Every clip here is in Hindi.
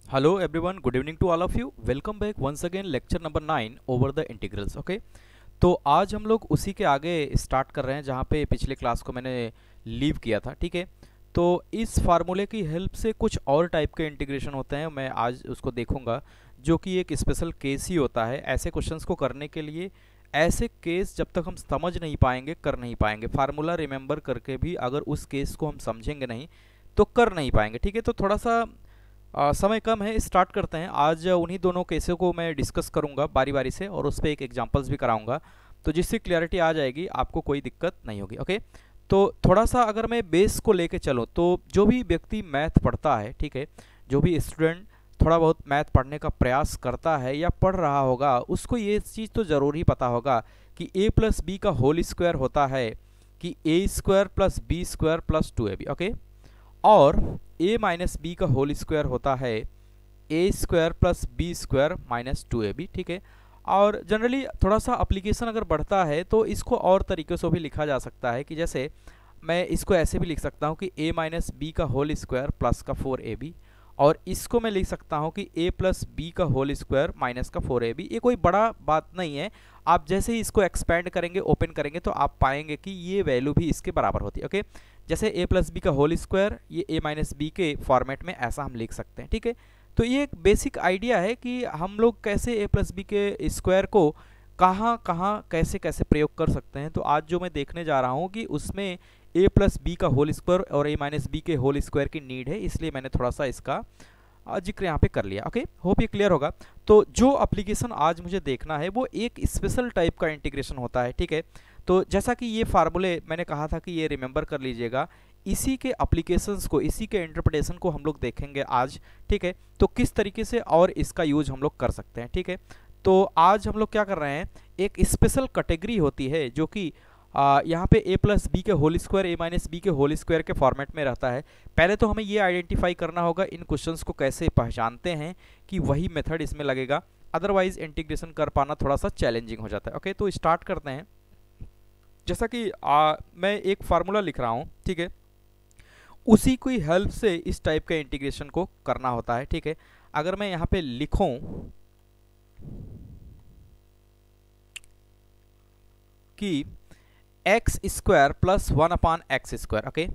Hello everyone, good evening to all of you. Welcome back once again lecture number 9 over the integrals. Okay तो आज हम लोग उसी के आगे स्टार्ट कर रहे हैं जहाँ पे पिछले क्लास को मैंने लीव किया था। ठीक है, तो इस फार्मूले की हेल्प से कुछ और टाइप के इंटीग्रेशन होते हैं, मैं आज उसको देखूंगा, जो कि एक स्पेशल केस ही होता है। ऐसे क्वेश्चंस को करने के लिए ऐसे केस जब तक हम समझ नहीं पाएंगे कर नहीं पाएंगे, फार्मूला रिमेंबर करके भी अगर उस केस को हम समझेंगे नहीं तो कर नहीं पाएंगे। ठीक है, तो थोड़ा सा समय कम है, स्टार्ट करते हैं। आज उन्हीं दोनों केसों को मैं डिस्कस करूंगा बारी बारी से और उस पर एक एग्जांपल्स भी कराऊंगा, तो जिससे क्लियरिटी आ जाएगी, आपको कोई दिक्कत नहीं होगी। ओके, तो थोड़ा सा अगर मैं बेस को लेके चलूँ तो जो भी व्यक्ति मैथ पढ़ता है, ठीक है, जो भी स्टूडेंट थोड़ा बहुत मैथ पढ़ने का प्रयास करता है या पढ़ रहा होगा, उसको ये चीज़ तो ज़रूर ही पता होगा कि ए प्लस बी का होल स्क्वायर होता है कि A square plus B square plus 2ab। Okay, और a माइनस बी का होल स्क्वायर होता है A square plus B square minus 2ab। ठीक है, और जनरली थोड़ा सा अप्लीकेशन अगर बढ़ता है तो इसको और तरीके से भी लिखा जा सकता है कि जैसे मैं इसको ऐसे भी लिख सकता हूँ कि a माइनस बी का होल स्क्वायर प्लस का 4ab, और इसको मैं लिख सकता हूँ कि a प्लस बी का होल स्क्वायर माइनस का 4ab। ये कोई बड़ा बात नहीं है, आप जैसे ही इसको एक्सपेंड करेंगे, ओपन करेंगे, तो आप पाएंगे कि ये वैल्यू भी इसके बराबर होती है। ओके, जैसे a प्लस बी का होल स्क्वायर, ये a माइनस बी के फॉर्मेट में ऐसा हम लिख सकते हैं। ठीक है, तो ये एक बेसिक आइडिया है कि हम लोग कैसे a प्लस बी के स्क्वायर को कहाँ कहाँ कैसे कैसे प्रयोग कर सकते हैं। तो आज जो मैं देखने जा रहा हूँ कि उसमें a प्लस बी का होल स्क्वायर और a माइनस बी के होल स्क्वायर की नीड है, इसलिए मैंने थोड़ा सा इसका जिक्र यहाँ पे कर लिया। ओके, होप ये क्लियर होगा। तो जो एप्लीकेशन आज मुझे देखना है वो एक स्पेशल टाइप का इंटीग्रेशन होता है। ठीक है, तो जैसा कि ये फार्मूले मैंने कहा था कि ये रिमेंबर कर लीजिएगा, इसी के एप्लीकेशंस को, इसी के इंटरप्रिटेशन को हम लोग देखेंगे आज। ठीक है, तो किस तरीके से और इसका यूज हम लोग कर सकते हैं। ठीक है, तो आज हम लोग क्या कर रहे हैं, एक स्पेशल कैटेगरी होती है जो कि यहाँ पे a प्लस बी के whole square a minus b के होल स्क्वायर के फॉर्मेट में रहता है। पहले तो हमें ये आइडेंटिफाई करना होगा इन क्वेश्चंस को कैसे पहचानते हैं कि वही मेथड इसमें लगेगा, अदरवाइज इंटीग्रेशन कर पाना थोड़ा सा चैलेंजिंग हो जाता है। ओके, तो स्टार्ट करते हैं। जैसा कि मैं एक फार्मूला लिख रहा हूँ, ठीक है, उसी की हेल्प से इस टाइप के इंटीग्रेशन को करना होता है। ठीक है, अगर मैं यहाँ पे लिखूं कि X square plus 1/x²। Okay,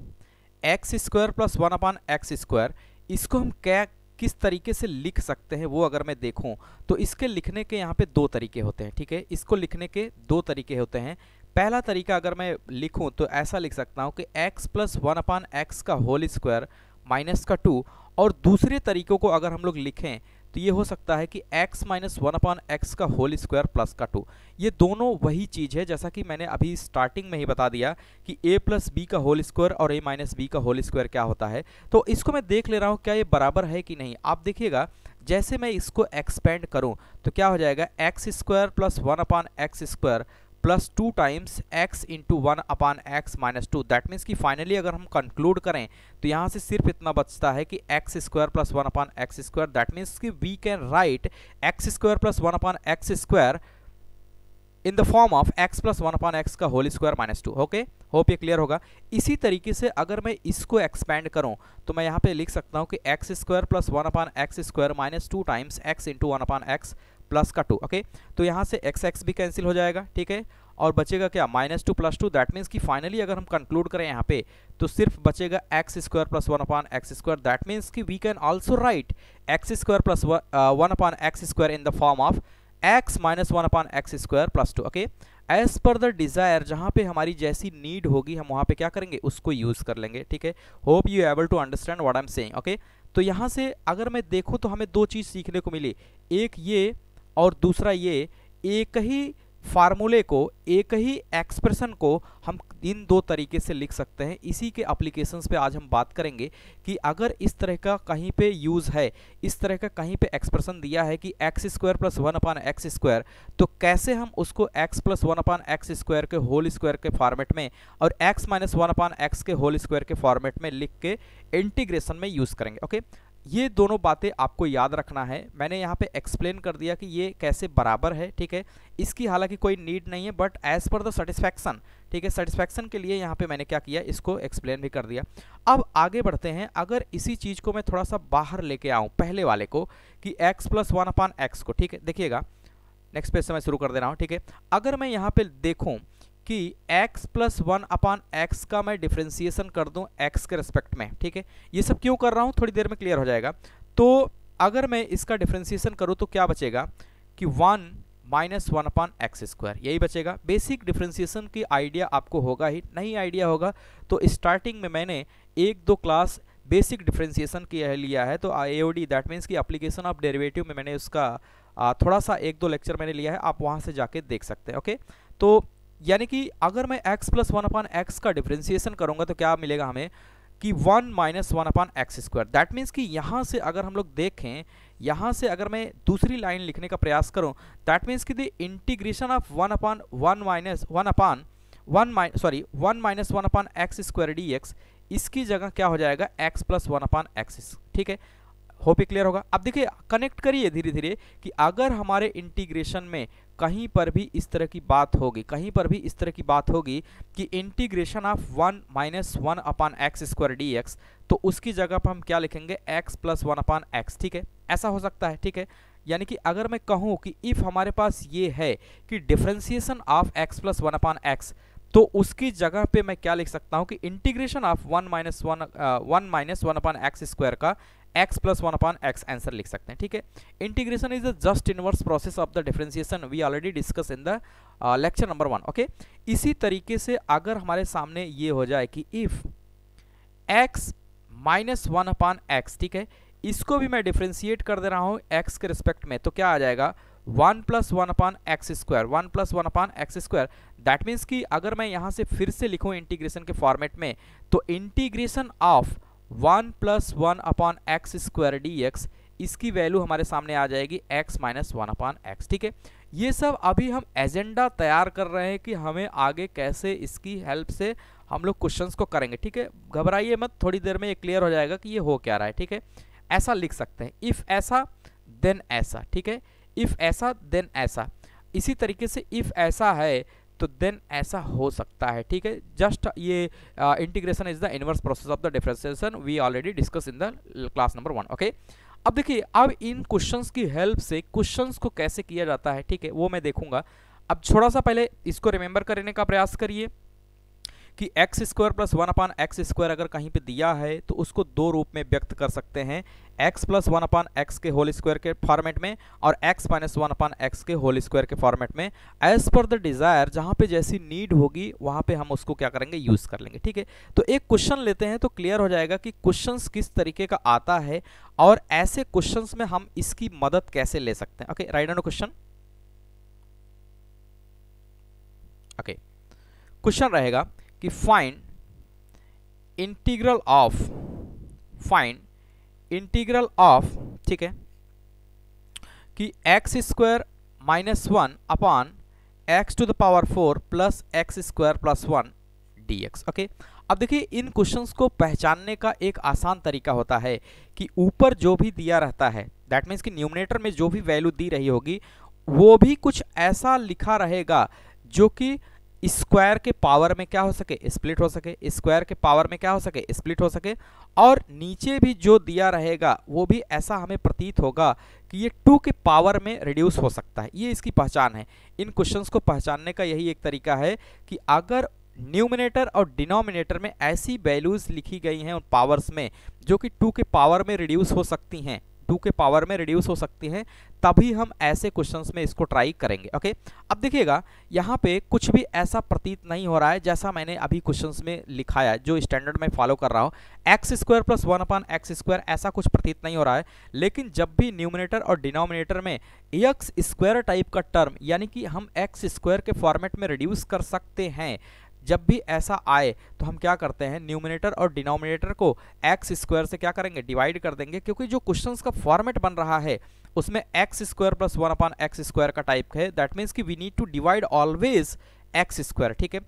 x square plus 1/x², इसको हम क्या किस तरीके से लिख सकते हैं वो अगर मैं देखूं तो इसके लिखने के यहाँ पे दो तरीके होते हैं। ठीक है, इसको लिखने के दो तरीके होते हैं। पहला तरीका अगर मैं लिखूं तो ऐसा लिख सकता हूं कि x प्लस 1/x का होल स्क्वायर माइनस का 2, और दूसरे तरीकों को अगर हम लोग लिखें तो ये हो सकता है कि x माइनस 1/x का होल स्क्वायर प्लस का 2। ये दोनों वही चीज़ है, जैसा कि मैंने अभी स्टार्टिंग में ही बता दिया कि a प्लस बी का होल स्क्वायर और a माइनस बी का होल स्क्वायर क्या होता है। तो इसको मैं देख ले रहा हूँ क्या ये बराबर है कि नहीं। आप देखिएगा जैसे मैं इसको एक्सपेंड करूँ तो क्या हो जाएगा, x square plus 1/x² plus 2 times x into 1/x minus 2। That means कि फाइनली अगर हम कंक्लूड करें तो यहाँ से सिर्फ इतना बचता है कि X square plus 1/x²। That means कि we can write X square plus 1/x² in the form of x plus 1/x का whole square minus 2। Okay, hope ये क्लियर होगा। इसी तरीके से अगर मैं इसको एक्सपेंड करूं तो मैं यहाँ पे लिख सकता हूँ कि X square plus 1/x² minus 2 times x into 1/x plus का 2। ओके, तो यहाँ से x भी कैंसिल हो जाएगा। ठीक है, और बचेगा क्या, -2 प्लस 2। दैट मीन्स कि फाइनली अगर हम कंक्लूड करें यहाँ पे तो सिर्फ बचेगा X square plus 1/x²। That means कि we can also write X square plus 1/x² in the form of x minus 1/x² plus 2। Okay, as per the desire, जहाँ पे हमारी जैसी नीड होगी हम वहाँ पे क्या करेंगे, उसको यूज कर लेंगे। ठीक है, hope you able to understand what I am saying. Okay, तो यहाँ से अगर मैं देखूँ तो हमें दो चीज़ सीखने को मिली, एक ये और दूसरा ये। एक ही फार्मूले को, एक ही एक्सप्रेशन को हम इन दो तरीके से लिख सकते हैं। इसी के एप्लीकेशंस पे आज हम बात करेंगे कि अगर इस तरह का कहीं पे यूज़ है, इस तरह का कहीं पे एक्सप्रेशन दिया है कि एक्स स्क्वायर प्लस 1/x², तो कैसे हम उसको x प्लस 1/x² के होल स्क्वायर के फॉर्मेट में और x माइनस 1/x के होल स्क्वायर के फॉर्मेट में लिख के इंटीग्रेशन में यूज़ करेंगे। ओके, ये दोनों बातें आपको याद रखना है। मैंने यहाँ पे एक्सप्लेन कर दिया कि ये कैसे बराबर है, ठीक है। इसकी हालांकि कोई नीड नहीं है, but as per the satisfaction, ठीक है, सेटिस्फैक्शन के लिए यहाँ पे मैंने क्या किया, इसको एक्सप्लेन भी कर दिया। अब आगे बढ़ते हैं। अगर इसी चीज़ को मैं थोड़ा सा बाहर लेके आऊँ, पहले वाले को, कि x + 1/x को, ठीक है, देखिएगा नेक्स्ट पेज से मैं शुरू कर दे रहा हूँ, ठीक है। अगर मैं यहाँ पे देखूँ कि x + 1/x का मैं डिफ्रेंसिएशन कर दूं x के रिस्पेक्ट में, ठीक है। ये सब क्यों कर रहा हूं, थोड़ी देर में क्लियर हो जाएगा। तो अगर मैं इसका डिफ्रेंसिएशन करूं तो क्या बचेगा कि 1 - 1/x², यही बचेगा। बेसिक डिफ्रेंसिएशन की आइडिया आपको होगा ही, नहीं आइडिया होगा तो स्टार्टिंग में मैंने 1-2 क्लास बेसिक डिफ्रेंसिएशन किया लिया है। तो AOD दैट मीन्स की एप्लीकेशन ऑफ डेरिवेटिव में मैंने उसका थोड़ा सा 1-2 लेक्चर मैंने लिया है, आप वहाँ से जाके देख सकते हैं। ओके, तो यानी कि अगर मैं x + 1/x का डिफ्रेंसिएशन करूंगा तो क्या मिलेगा हमें कि 1 - 1/x²। दैट मीन्स कि यहाँ से अगर हम लोग देखें, यहाँ से अगर मैं दूसरी लाइन लिखने का प्रयास करूं, दैट मीन्स कि द इंटीग्रेशन ऑफ 1 - 1/x², इसकी जगह क्या हो जाएगा, x + 1/x, ठीक है। होप क्लियर होगा। अब देखिए कनेक्ट करिए धीरे धीरे कि अगर हमारे इंटीग्रेशन में कहीं पर भी इस तरह की बात होगी, कहीं पर भी इस तरह की बात होगी कि इंटीग्रेशन ऑफ 1 - 1/x² dx, तो उसकी जगह पर हम क्या लिखेंगे, x + 1/x, ठीक है। ऐसा हो सकता है, ठीक है। यानी कि अगर मैं कहूँ कि इफ़ हमारे पास ये है कि डिफ्रेंसिएशन ऑफ x + 1/x, तो उसकी जगह पे मैं क्या लिख सकता हूँ कि इंटीग्रेशन ऑफ 1 - 1/x² का x + 1/x आंसर लिख सकते हैं, ठीक है। Integration is the just inverse process of the differentiation, we already discuss in the lecture number 1। Okay, इसी तरीके से अगर हमारे सामने ये हो जाए कि इफ x - 1/x, ठीक है, इसको भी मैं डिफ्रेंशिएट कर दे रहा हूँ x के रिस्पेक्ट में, तो क्या आ जाएगा 1 + 1/x², 1 + 1/x²। दैट मीन्स कि अगर मैं यहाँ से फिर से लिखूँ इंटीग्रेशन के फॉर्मेट में, तो इंटीग्रेशन ऑफ 1 + 1/x² dx, इसकी वैल्यू हमारे सामने आ जाएगी x - 1/x, ठीक है। ये सब अभी हम एजेंडा तैयार कर रहे हैं कि हमें आगे कैसे इसकी हेल्प से हम लोग क्वेश्चंस को करेंगे, ठीक है। घबराइए मत, थोड़ी देर में ये क्लियर हो जाएगा कि ये हो क्या रहा है, ठीक है। ऐसा लिख सकते हैं, इफ़ ऐसा देन ऐसा, ठीक है, इफ़ ऐसा देन ऐसा। इसी तरीके से इफ़ ऐसा है तो देन ऐसा हो सकता है, ठीक है। जस्ट ये integration is the inverse process of the differentiation, we already discuss in the class number 1। Okay, अब देखिए अब इन क्वेश्चंस की हेल्प से क्वेश्चंस को कैसे किया जाता है, ठीक है, वो मैं देखूंगा। अब थोड़ा सा पहले इसको रिमेंबर करने का प्रयास करिए कि x² + 1/x² अगर कहीं पे दिया है तो उसको दो रूप में व्यक्त कर सकते हैं, x + 1/x के होल स्क्वायर के फॉर्मेट में और x - 1/x के होल स्क्वायर के फॉर्मेट में। एज पर द डिज़ायर, जहाँ पे जैसी नीड होगी वहाँ पे हम उसको क्या करेंगे, यूज़ कर लेंगे, ठीक है। तो एक क्वेश्चन लेते हैं तो क्लियर हो जाएगा कि क्वेश्चंस किस तरीके का आता है और ऐसे क्वेश्चंस में हम इसकी मदद कैसे ले सकते हैं। Okay, write down question. Okay, question रहेगा कि फाइंड इंटीग्रल ऑफ, ठीक है, कि x² - 1/x⁴ plus x² + 1 dx। Okay, अब देखिए इन क्वेश्चंस को पहचानने का एक आसान तरीका होता है कि ऊपर जो भी दिया रहता है, दैट मीन्स कि न्यूमरेटर में जो भी वैल्यू दी रही होगी वो भी कुछ ऐसा लिखा रहेगा जो कि स्क्वायर के पावर में क्या हो सके, स्प्लिट हो सके, स्क्वायर के पावर में क्या हो सके, स्प्लिट हो सके। और नीचे भी जो दिया रहेगा वो भी ऐसा हमें प्रतीत होगा कि ये 2 के पावर में रिड्यूस हो सकता है। ये इसकी पहचान है। इन क्वेश्चंस को पहचानने का यही एक तरीका है कि अगर न्यूमिनेटर और डिनोमिनेटर में ऐसी वैल्यूज लिखी गई हैं उन पावर्स में जो कि 2 के पावर में रिड्यूस हो सकती हैं, 2 के पावर में रिड्यूस हो सकती हैं, तभी हम ऐसे क्वेश्चंस में इसको ट्राई करेंगे। ओके, अब देखिएगा यहाँ पे कुछ भी ऐसा प्रतीत नहीं हो रहा है जैसा मैंने अभी क्वेश्चंस में लिखाया, जो स्टैंडर्ड में फॉलो कर रहा हूँ। x² + 1/x² ऐसा कुछ प्रतीत नहीं हो रहा है, लेकिन जब भी न्यूमिनेटर और डिनोमिनेटर में x² टाइप का टर्म, यानी कि हम x² के फॉर्मेट में रिड्यूस कर सकते हैं, जब भी ऐसा आए तो हम क्या करते हैं, न्यूमिनेटर और डिनोमिनेटर को x² से क्या करेंगे, डिवाइड कर देंगे, क्योंकि जो क्वेश्चंस का फॉर्मेट बन रहा है उसमें x² + 1/x² का टाइप है। दैट मीन्स कि we need to divide always x², ठीक है।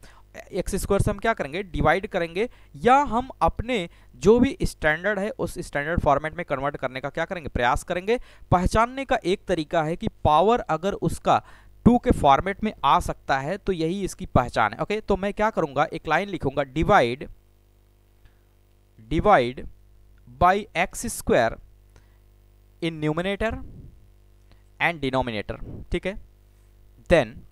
एक्स स्क्वायर से हम क्या करेंगे, डिवाइड करेंगे, या हम अपने जो भी स्टैंडर्ड है उस स्टैंडर्ड फॉर्मेट में कन्वर्ट करने का क्या करेंगे, प्रयास करेंगे। पहचानने का एक तरीका है कि पावर अगर उसका 2 के फॉर्मेट में आ सकता है तो यही इसकी पहचान है। ओके, तो मैं क्या करूंगा, एक लाइन लिखूंगा, divide by x square in numerator and denominator. ठीक है, देन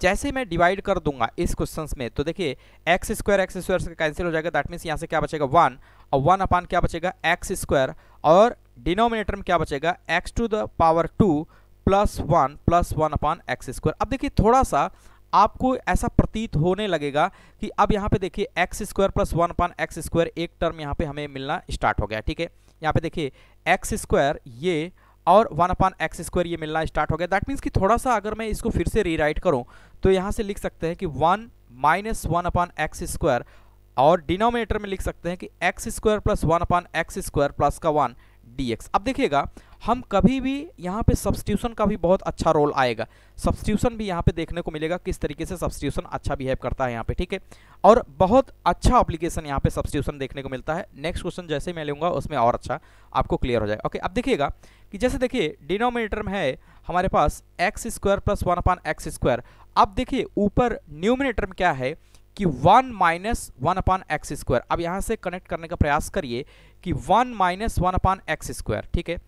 जैसे मैं डिवाइड कर दूंगा इस क्वेश्चन में, तो देखिए एक्स स्क्वायर से कैंसिल हो जाएगा, दैट मीन्स यहाँ से क्या बचेगा 1, और 1 अपान क्या बचेगा एक्स स्क्वायर, और डिनोमिनेटर में क्या बचेगा x to the power 2 plus 1 upon x square. अब देखिए थोड़ा सा आपको ऐसा प्रतीत होने लगेगा कि अब यहाँ पे देखिए x square plus 1 upon x square एक टर्म यहाँ पे हमें मिलना स्टार्ट हो गया। ठीक है, यहाँ पे देखिए एक्स स्क्वायर ये और 1 अपान एक्स स्क्वायर ये मिलना स्टार्ट हो गया। दैट मीन्स कि थोड़ा सा अगर मैं इसको फिर से रीराइट करूं तो यहाँ से लिख सकते हैं कि 1 माइनस 1 अपान एक्स स्क्वायर, और डिनोमिनेटर में लिख सकते हैं कि X square plus 1 upon x square plus का 1 dx। अब देखिएगा हम कभी भी यहाँ पे सब्स्टिट्यूशन का भी बहुत अच्छा रोल आएगा, सब्स्टिट्यूशन भी यहाँ पे देखने को मिलेगा किस तरीके से सब्स्टिट्यूशन अच्छा बिहेव करता है यहाँ पे। ठीक है, और बहुत अच्छा एप्लीकेशन यहाँ पे सब्स्टिट्यूशन देखने को मिलता है। नेक्स्ट क्वेश्चन जैसे मैं लूँगा उसमें और अच्छा आपको क्लियर हो जाएगा। ओके, अब देखिएगा कि जैसे देखिए डिनोमिनेटर में है हमारे पास x square plus 1 upon x square. अब देखिए ऊपर न्यूमिनेटर में क्या है कि 1 माइनस 1 अपान एक्स स्क्वायर। अब यहाँ से कनेक्ट करने का प्रयास करिए कि 1 माइनस 1 अपान एक्स स्क्वायर। ठीक है,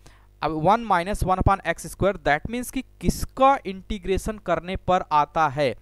अब 1 minus 1 upon x square that means कि किसका इंटीग्रेशन करने पर आता है,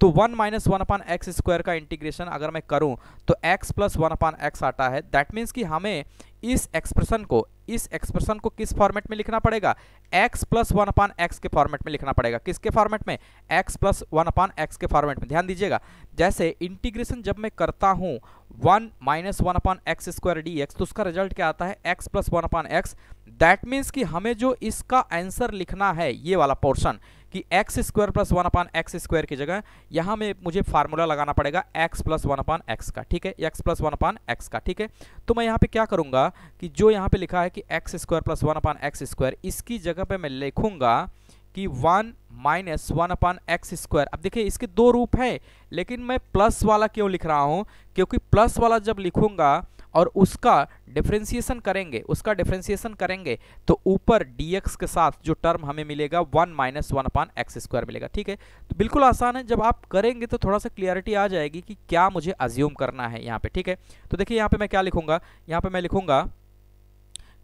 तो 1 माइनस 1 अपान एक्स स्क्वायर का इंटीग्रेशन अगर मैं करूं तो x प्लस 1 अपान एक्स आता है। दैट मीन्स कि हमें इस एक्सप्रेशन को किस फॉर्मेट में लिखना पड़ेगा, x प्लस 1 अपान एक्स के फॉर्मेट में लिखना पड़ेगा। किसके फॉर्मेट में, x प्लस 1 अपान एक्स के फॉर्मेट में। ध्यान दीजिएगा जैसे इंटीग्रेशन जब मैं करता हूं 1 minus 1 upon x square dx, तो उसका रिजल्ट क्या आता है x plus 1 upon x. That means कि हमें जो इसका आंसर लिखना है ये वाला पोर्शन कि X square plus 1 upon x square की जगह यहाँ में मुझे फार्मूला लगाना पड़ेगा x प्लस 1 अपान एक्स का। ठीक है, x प्लस 1 अपान एक्स का। ठीक है, तो मैं यहाँ पे क्या करूँगा कि जो यहाँ पे लिखा है कि X square plus 1 upon x square, इसकी जगह पे मैं लिखूंगा कि 1 माइनस 1 अपान एक्स स्क्वायर। अब देखिए इसके दो रूप हैं, लेकिन मैं प्लस वाला क्यों लिख रहा हूँ, क्योंकि प्लस वाला जब लिखूंगा और उसका डिफरेंशिएशन करेंगे तो ऊपर dx के साथ जो टर्म हमें मिलेगा 1 माइनस 1 अपान एक्स स्क्वायर मिलेगा। ठीक है, तो बिल्कुल आसान है, जब आप करेंगे तो थोड़ा सा क्लियरिटी आ जाएगी कि क्या मुझे अज्यूम करना है यहाँ पे। ठीक है, तो देखिए यहाँ पे मैं क्या लिखूंगा, यहाँ पे मैं लिखूंगा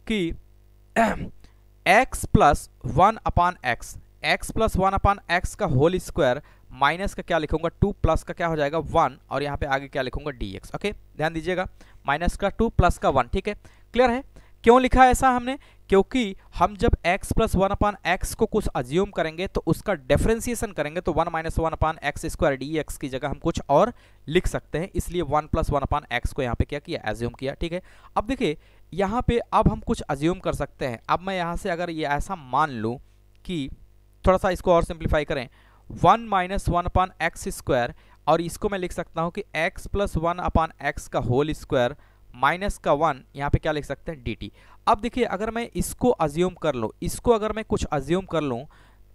कि x plus 1 upon x plus 1 upon x का होल स्क्वायर माइनस का क्या लिखूंगा 2 प्लस का क्या हो जाएगा 1, और यहाँ पे आगे क्या लिखूंगा dx। ओके, ध्यान दीजिएगा माइनस का 2 प्लस का 1। ठीक है, क्लियर है क्यों लिखा है ऐसा हमने, क्योंकि हम जब x प्लस 1 अपान एक्स को कुछ अज्यूम करेंगे तो उसका डिफरेंशिएशन करेंगे तो 1 minus 1 upon x square dx की जगह हम कुछ और लिख सकते हैं, इसलिए 1 प्लस 1 अपान एक्स को यहाँ पे क्या किया, एज्यूम किया। ठीक है, अब देखिए यहाँ पे अब हम कुछ अज्यूम कर सकते हैं। अब मैं यहाँ से अगर ये ऐसा मान लूँ कि थोड़ा सा इसको और सिंप्लीफाई करें, 1 माइनस 1 अपान एक्स स्क्वायर, और इसको मैं लिख सकता हूँ कि x प्लस 1 अपान एक्स का होल स्क्वायर माइनस का 1, यहाँ पे क्या लिख सकते हैं dt। अब देखिए अगर मैं इसको अज्यूम कर लूँ, इसको अगर मैं कुछ अज्यूम कर लूँ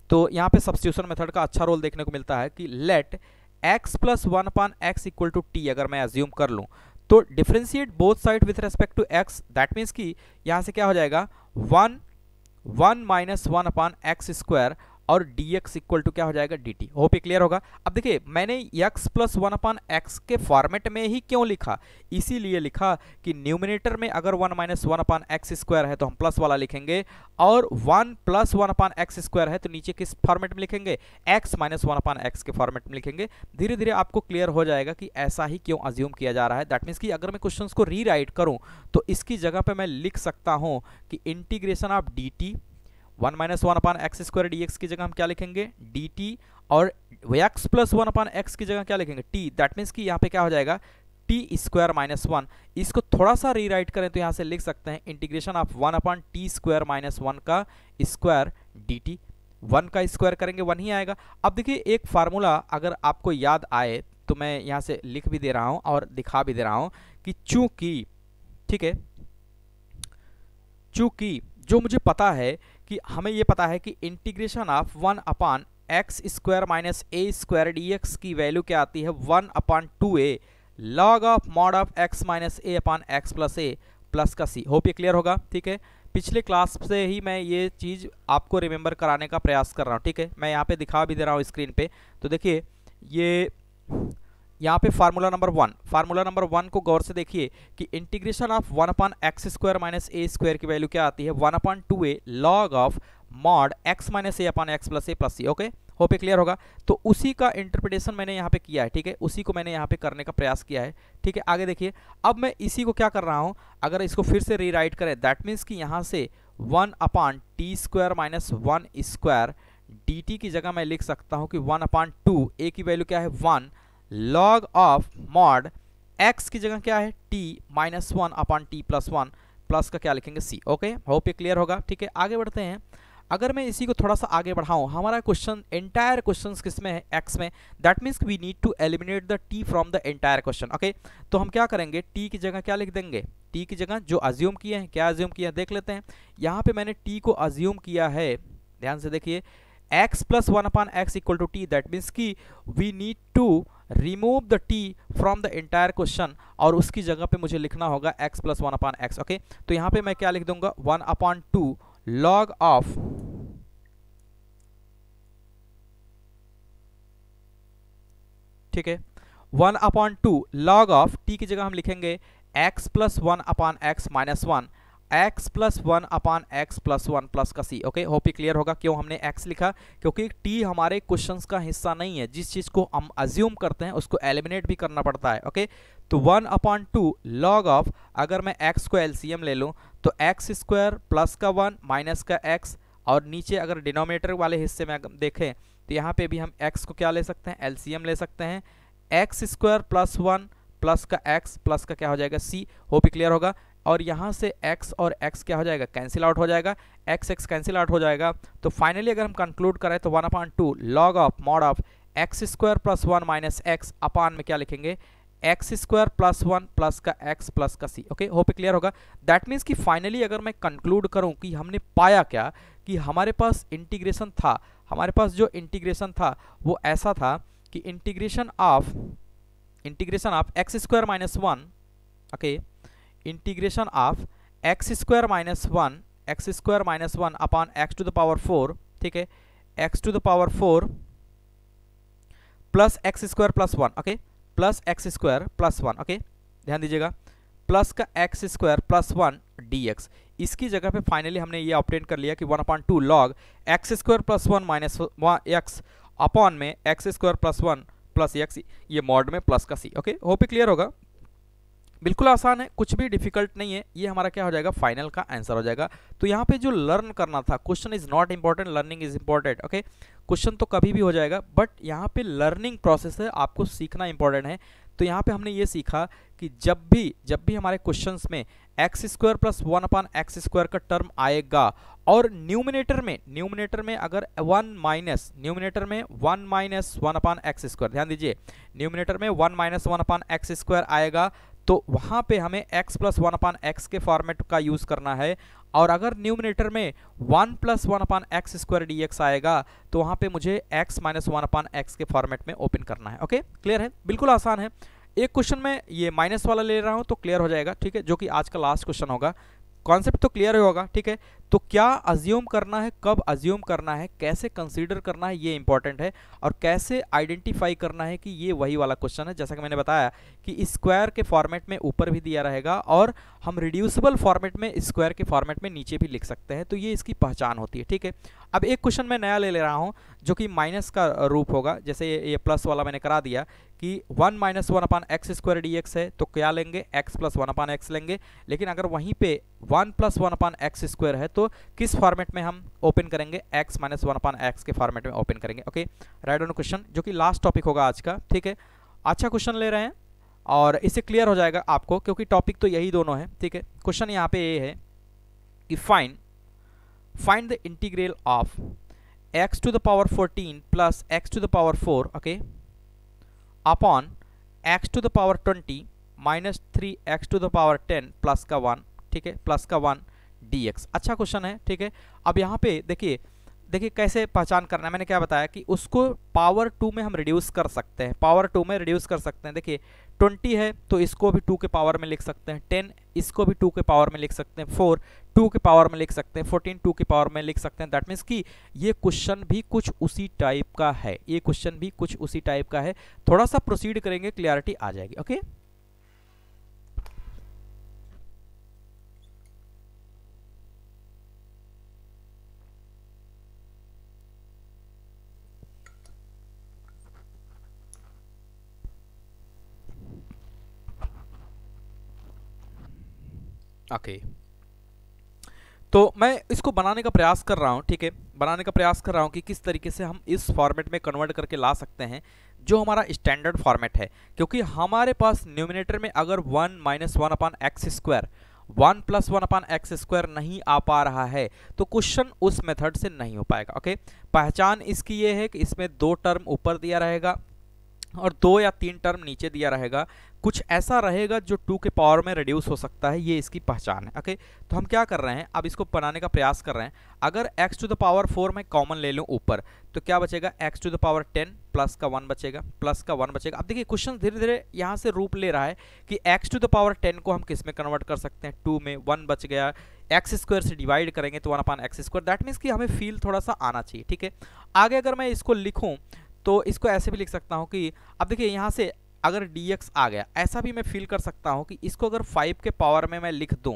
तो यहाँ पे सब्स्टिट्यूशन मेथड का अच्छा रोल देखने को मिलता है कि let x plus 1 upon x equal to t अगर मैं अज्यूम कर लूँ तो differentiate both side with respect to x। That means कि यहाँ से क्या हो जाएगा 1 माइनस 1 अपान एक्स स्क्वायर और dx इक्वल टू क्या हो जाएगा dt। होप ये क्लियर होगा। अब देखिए मैंने x प्लस 1 अपान एक्स के फॉर्मेट में ही क्यों लिखा, इसीलिए लिखा कि न्यूमिनेटर में अगर 1 माइनस 1 अपान एक्स स्क्वायर है तो हम प्लस वाला लिखेंगे, और 1 प्लस 1 अपान एक्स स्क्वायर है तो नीचे किस फॉर्मेट में लिखेंगे, x माइनस 1 अपान एक्स के फॉर्मेट में लिखेंगे। धीरे धीरे आपको क्लियर हो जाएगा कि ऐसा ही क्यों अज्यूम किया जा रहा है। दैट मीन्स कि अगर मैं क्वेश्चन को रीराइट करूँ तो इसकी जगह पर मैं लिख सकता हूँ कि integration of dt 1 minus 1 upon x square dx की जगह हम क्या लिखेंगे dt, और x प्लस 1 अपान एक्स की जगह क्या लिखेंगे t। दैट मीन्स कि यहाँ पे क्या हो जाएगा टी स्क्वायर माइनस 1। इसको थोड़ा सा रीराइट करें तो यहाँ से लिख सकते हैं integration of 1 upon T square minus 1 का स्क्वायर dt। 1 का स्क्वायर करेंगे 1 ही आएगा। अब देखिए एक फार्मूला अगर आपको याद आए तो मैं यहाँ से लिख भी दे रहा हूँ और दिखा भी दे रहा हूँ कि चूंकि, ठीक है, चूंकि जो मुझे पता है कि हमें ये पता है कि integration of 1 upon x square minus a square D x की वैल्यू क्या आती है 1/2a log of mod of x minus a upon x plus a plus का सी। होप ये क्लियर होगा, ठीक है। पिछले क्लास से ही मैं ये चीज़ आपको रिमेंबर कराने का प्रयास कर रहा हूँ, ठीक है। मैं यहाँ पे दिखा भी दे रहा हूँ स्क्रीन पे। तो देखिए ये यहाँ पे फार्मूला नंबर वन को गौर से देखिए कि integration of 1/x square minus a square की वैल्यू क्या आती है 1/2a log of mod x minus a upon x plus a plus c. Okay, hope clear होगा। तो उसी का इंटरप्रिटेशन मैंने यहाँ पे किया है, ठीक है, उसी को मैंने यहाँ पे करने का प्रयास किया है, ठीक है। आगे देखिए, अब मैं इसी को क्या कर रहा हूँ, अगर इसको फिर से रीराइट करें दैट मीन्स कि यहाँ से 1/t square minus 1 square dt की जगह मैं लिख सकता हूँ कि 1/2 a की वैल्यू क्या है 1 लॉग ऑफ मॉड x की जगह क्या है t minus 1/t plus 1 plus का क्या लिखेंगे c। ओके, होप ये क्लियर होगा, ठीक है। आगे बढ़ते हैं। अगर मैं इसी को थोड़ा सा आगे बढ़ाऊं, हमारा क्वेश्चन एंटायर क्वेश्चन किस में है x में, that means we need to eliminate the t from the entire question. Okay, तो हम क्या करेंगे, t की जगह क्या लिख देंगे, t की जगह जो अज्यूम किए हैं, क्या अज्यूम किया है देख लेते हैं। यहाँ पे मैंने t को अज्यूम किया है, ध्यान से देखिए, x plus 1/x equal to t, that means की we need to remove the t from the entire question और उसकी जगह पे मुझे लिखना होगा x प्लस 1/x। ओके, तो यहाँ पे मैं क्या लिख दूंगा 1/2 लॉग ऑफ ठीक है 1/2 लॉग ऑफ t की जगह हम लिखेंगे x plus 1/x minus 1 x plus 1/x plus 1 plus का c। ओके, होप ये क्लियर होगा। क्यों हमने x लिखा, क्योंकि t हमारे क्वेश्चंस का हिस्सा नहीं है, जिस चीज को हम अज्यूम करते हैं उसको एलिमिनेट भी करना पड़ता है। ओके, तो 1/2 लॉग ऑफ, अगर मैं x को एलसीएम ले लूं तो x स्क्वायर प्लस का 1 माइनस का x, और नीचे अगर डिनोमिनेटर वाले हिस्से में देखें तो यहाँ पे भी हम x को क्या ले सकते हैं, एलसीएम ले सकते हैं, x स्क्वायर प्लस 1 प्लस का x प्लस का क्या हो जाएगा c। होप ये क्लियर होगा। और यहाँ से x और x क्या हो जाएगा, कैंसिल आउट हो जाएगा, x कैंसिल आउट हो जाएगा। तो फाइनली अगर हम कंक्लूड करें तो 1/2 log of mod of x square plus 1 minus x अपान में क्या लिखेंगे x स्क्वायर प्लस 1 प्लस का x प्लस का c। ओके, होप क्लियर होगा। दैट मीन्स कि फाइनली अगर मैं कंक्लूड करूं कि हमने पाया क्या, कि हमारे पास इंटीग्रेशन था, हमारे पास जो इंटीग्रेशन था वो ऐसा था कि integration of x square minus 1, okay, integration of x square minus 1 upon x to the power 4, ठीक है, x to the power 4 plus x square plus 1, okay, plus x square plus 1, okay, ध्यान दीजिएगा, प्लस का x स्क्वायर प्लस 1 dx। इसकी जगह पे फाइनली हमने ये ऑब्टेन कर लिया कि 1/2 log x square plus 1 minus x upon में x square plus 1 plus x, ये मॉड में प्लस का c। ओके, होप क्लियर होगा। बिल्कुल आसान है, कुछ भी डिफिकल्ट नहीं है, ये हमारा क्या हो जाएगा, फाइनल का आंसर हो जाएगा। तो यहाँ पे जो लर्न करना था, question is not important, learning is important. Okay, question तो कभी भी हो जाएगा, बट यहाँ पे लर्निंग प्रोसेस है, आपको सीखना इंपॉर्टेंट है। तो यहाँ पे हमने ये सीखा कि जब भी हमारे क्वेश्चंस में x square plus 1/x square का टर्म आएगा और न्यूमिनेटर में अगर 1 माइनस 1/x स्क्वायर, ध्यान दीजिए, न्यूमिनेटर में 1 माइनस 1/x स्क्वायर आएगा तो वहाँ पे हमें x प्लस 1/x के फॉर्मेट का यूज़ करना है। और अगर न्यूमिनेटर में 1 प्लस 1/x स्क्वायर dx आएगा तो वहाँ पे मुझे x माइनस 1/x के फॉर्मेट में ओपन करना है। ओके, क्लियर है, बिल्कुल आसान है। एक क्वेश्चन में ये माइनस वाला ले रहा हूँ तो क्लियर हो जाएगा, ठीक है, जो कि आज का लास्ट क्वेश्चन होगा। कॉन्सेप्ट तो क्लियर होगा, ठीक है। तो क्या अज्यूम करना है, कब अज्यूम करना है, कैसे कंसीडर करना है, ये इंपॉर्टेंट है, और कैसे आइडेंटिफाई करना है कि ये वही वाला क्वेश्चन है। जैसा कि मैंने बताया कि स्क्वायर के फॉर्मेट में ऊपर भी दिया रहेगा और हम रिड्यूसिबल फॉर्मेट में स्क्वायर के फॉर्मेट में नीचे भी लिख सकते हैं, तो ये इसकी पहचान होती है, ठीक है। अब एक क्वेश्चन मैं नया ले रहा हूँ जो कि माइनस का रूप होगा, जैसे ये प्लस वाला मैंने करा दिया कि 1 माइनस 1/x स्क्वायर dx है तो क्या लेंगे, x प्लस 1/x लेंगे। लेकिन अगर वहीं पे 1 प्लस 1/x स्क्वायर है तो किस फॉर्मेट में हम ओपन करेंगे, x माइनस 1/x के फॉर्मेट में ओपन करेंगे। ओके, राइट डाउन क्वेश्चन, जो कि लास्ट टॉपिक होगा आज का, ठीक है। अच्छा क्वेश्चन ले रहे हैं और इससे क्लियर हो जाएगा आपको, क्योंकि टॉपिक तो यही दोनों है, ठीक है। क्वेश्चन यहाँ पे ये है कि find the integral of x to the power 14 plus x to the power 4, okay, upon x to the power 20 minus 3x to the power 10 plus का 1, ठीक है, प्लस का 1 dx। अच्छा क्वेश्चन है, ठीक है। अब यहाँ पे देखिए देखिए कैसे पहचान करना है, मैंने क्या बताया कि उसको पावर 2 में हम रिड्यूस कर सकते हैं, पावर 2 में रिड्यूस कर सकते हैं। देखिए 20 है तो इसको भी 2 के पावर में लिख सकते हैं, 10 इसको भी 2 के पावर में लिख सकते हैं, 4 2 के पावर में लिख सकते हैं, 14 2 के पावर में लिख सकते हैं। दैट मीन्स कि ये क्वेश्चन भी कुछ उसी टाइप का है, ये क्वेश्चन भी कुछ उसी टाइप का है। थोड़ा सा प्रोसीड करेंगे, क्लियरिटी आ जाएगी। ओके ओके तो मैं इसको बनाने का प्रयास कर रहा हूँ, ठीक है, बनाने का प्रयास कर रहा हूँ कि किस तरीके से हम इस फॉर्मेट में कन्वर्ट करके ला सकते हैं जो हमारा स्टैंडर्ड फॉर्मेट है। क्योंकि हमारे पास न्यूमिनेटर में अगर 1 - 1 upon x square, 1 + 1 upon x square नहीं आ पा रहा है तो क्वेश्चन उस मेथड से नहीं हो पाएगा। ओके पहचान इसकी ये है कि इसमें 2 टर्म ऊपर दिया रहेगा और 2 या 3 टर्म नीचे दिया रहेगा, कुछ ऐसा रहेगा जो 2 के पावर में रिड्यूस हो सकता है, ये इसकी पहचान है। ओके तो हम क्या कर रहे हैं, अब इसको बनाने का प्रयास कर रहे हैं। अगर x टू द पावर 4 मैं कॉमन ले लूँ ऊपर तो क्या बचेगा, x to the power 10 plus का 1 बचेगा, प्लस का 1 बचेगा। अब देखिए क्वेश्चन धीरे धीरे यहाँ से रूप ले रहा है कि x टू द पावर 10 को हम किस में कन्वर्ट कर सकते हैं, 2 में, 1 बच गया, एक्स स्क्वायर से डिवाइड करेंगे तो 1 upon x square. That means कि हमें फील थोड़ा सा आना चाहिए। ठीक है आगे अगर मैं इसको लिखूँ तो इसको ऐसे भी लिख सकता हूँ कि अब देखिए यहाँ से अगर dx आ गया, ऐसा भी मैं फील कर सकता हूँ कि इसको अगर 5 के पावर में मैं लिख दूँ,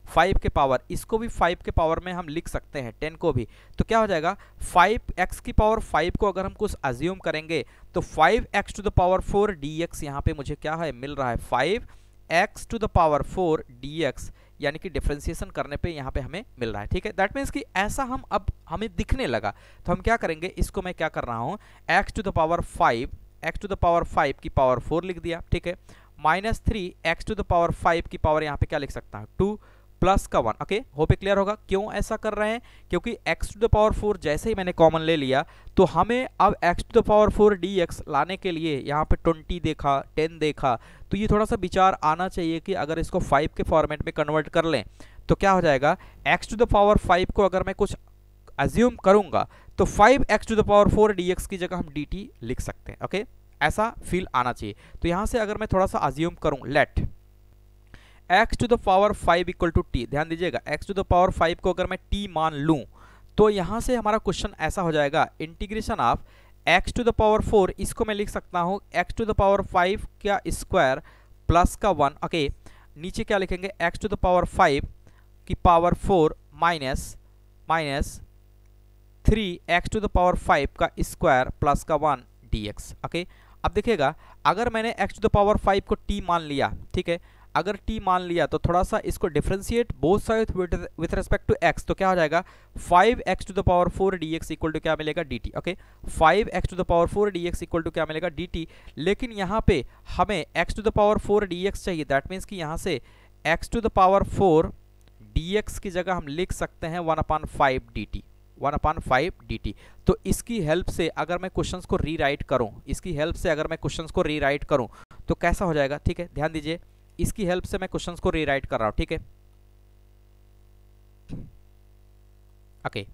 5 के पावर, इसको भी 5 के पावर में हम लिख सकते हैं, 10 को भी, तो क्या हो जाएगा 5x की पावर 5 को अगर हम कुछ अज्यूम करेंगे तो 5x to the power 4 dx यहाँ पे मुझे क्या है मिल रहा है 5x to the power 4 dx, यानी कि डिफरेंशिएशन करने पे यहाँ पे हमें मिल रहा है। ठीक है दैट मीन्स कि ऐसा हम अब हमें दिखने लगा तो हम क्या करेंगे, इसको मैं क्या कर रहा हूँ x to the power 5, x to the power 5 की पावर 4 लिख दिया। ठीक है -3 x टू द पावर 5 की पावर यहाँ पे क्या लिख सकता हूँ 2 प्लस का 1। ओके होप क्लियर होगा क्यों ऐसा कर रहे हैं, क्योंकि x टू द पावर 4 जैसे ही मैंने कॉमन ले लिया तो हमें अब x to the power 4 dx लाने के लिए यहाँ पे 20 देखा, 10 देखा, तो ये थोड़ा सा विचार आना चाहिए कि अगर इसको 5 के फॉर्मेट में कन्वर्ट कर लें तो क्या हो जाएगा, x टू द पावर 5 को अगर मैं कुछ अज्यूम करूंगा तो 5x to the power 4 dx की जगह हम dt लिख सकते हैं। ओके ऐसा फील आना चाहिए। तो यहाँ से अगर मैं थोड़ा सा अज्यूम करूं, let x to the power 5 equal to t, ध्यान दीजिएगा x टू द पावर 5 को अगर मैं t मान लूं तो यहाँ से हमारा क्वेश्चन ऐसा हो जाएगा integration of x to the power 4, इसको मैं लिख सकता हूँ x टू द पावर 5 का स्क्वायर प्लस का 1। ओके नीचे क्या लिखेंगे x टू द पावर 5 की power 4 minus 3x to the power 5 का स्क्वायर प्लस का 1 dx। ओके अब देखिएगा अगर मैंने x टू द पावर 5 को t मान लिया, ठीक है, अगर t मान लिया तो थोड़ा सा इसको differentiate both side with respect to x, तो क्या हो जाएगा 5x to the power 4 dx equal to क्या मिलेगा dt। Okay 5x to the power 4 dx equal to क्या मिलेगा dt, लेकिन यहाँ पे हमें x to the power 4 dx चाहिए। दैट मीन्स कि यहाँ से x to the power 4 dx की जगह हम लिख सकते हैं 1/5 dt, 1/5 dt। तो इसकी हेल्प से अगर मैं क्वेश्चंस को रीराइट करूं, इसकी हेल्प से अगर मैं क्वेश्चंस को रीराइट करूं तो कैसा हो जाएगा, ठीक है ध्यान दीजिए, इसकी हेल्प से मैं क्वेश्चंस को रीराइट कर रहा हूं। ठीक है ओके